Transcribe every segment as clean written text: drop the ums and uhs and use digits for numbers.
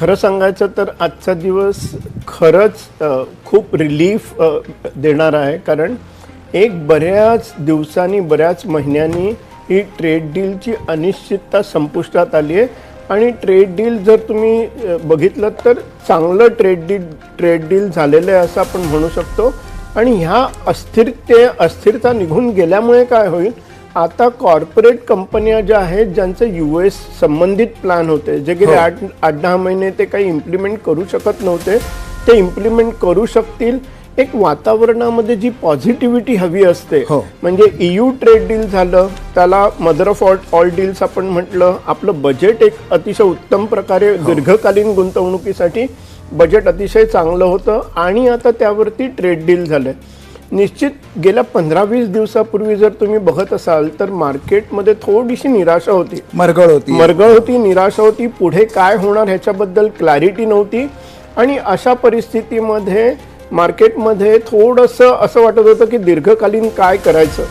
खरं सांगायचं तर आजचा दिवस खरंच खूप रिलीफ देणार आहे, कारण एक बऱ्याच दिवसांनी बऱ्याच महिन्यांनी ही ट्रेड डीलची अनिश्चितता संपुष्टात आली आहे आणि ट्रेड डील जर तुम्ही बघितलं तर चांगलं ट्रेड डील झालेलं आहे असं आपण म्हणू शकतो. आणि ह्या अस्थिरता निघून गेल्यामुळे काय होईल, आता कॉर्पोरेट कंपन्या ज्या आहेत ज्यांचे US संबंधित प्लॅन होते, जे गेले 8-10 महिने ते काही इम्प्लिमेंट करू शकत नव्हते, ते इम्प्लिमेंट करू शकतील. एक वातावरणामध्ये जी पॉझिटिव्हिटी हवी असते, म्हणजे EU ट्रेड डील झालं, त्याला मदर ऑफ ऑल डील्स आपण म्हटलं. आपलं बजेट एक अतिशय उत्तम प्रकारे दीर्घकालीन गुंतवणुकीसाठी बजेट अतिशय चांगलं होतं आणि आता त्यावरती ट्रेड डील झालं. निश्चित गेल्या 15-20 दिवसापूर्वी जर तुम्ही बघत असाल तर मार्केटमध्ये थोडीशी निराशा होती, मरगळ होती, निराशा होती. पुढे काय होणार ह्याच्याबद्दल क्लॅरिटी नव्हती आणि अशा परिस्थितीमध्ये मार्केटमध्ये थोडंसं असं वाटत होतं की दीर्घकालीन काय करायचं.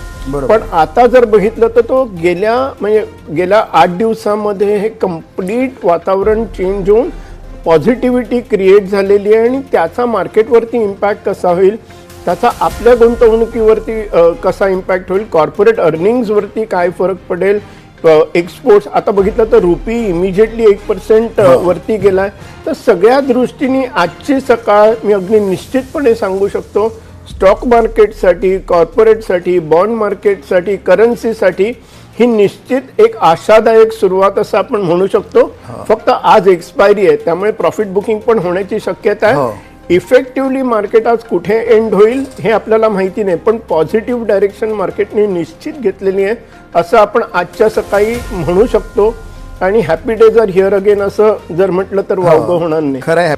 पण आता जर बघितलं तर तो गेल्या 8 दिवसामध्ये हे कम्प्लीट वातावरण चेंज होऊन पॉझिटिव्हिटी क्रिएट झालेली आहे आणि त्याचा मार्केटवरती इम्पॅक्ट कसा होईल, त्याचा आपल्या गुंतवणुकीवरती कसा इम्पॅक्ट होईल, कॉर्पोरेट अर्निंग्सवरती काय फरक पडेल, एक्सपोर्ट्स. आता बघितलं तर रुपी इमिजिएटली 1% वरती गेलाय. तर सगळ्या दृष्टीने आजची सकाळ मी अगदी निश्चितपणे सांगू शकतो स्टॉक मार्केटसाठी, कॉर्पोरेटसाठी, बॉन्ड मार्केटसाठी, करन्सीसाठी ही निश्चित एक आशादायक सुरुवात असं आपण म्हणू शकतो. फक्त आज एक्सपायरी आहे, त्यामुळे प्रॉफिट बुकिंग पण होण्याची शक्यता आहे. इफेक्टिव्हली मार्केट आज कुठे एंड होईल हे आपल्याला माहिती नाही, पण पॉझिटिव्ह डायरेक्शन मार्केटने निश्चित घेतलेली आहे असं आपण आजच्या सकाळी म्हणू शकतो. आणि happy days are here again असं जर म्हटलं तर वावगं होणार नाही. खरं आहे.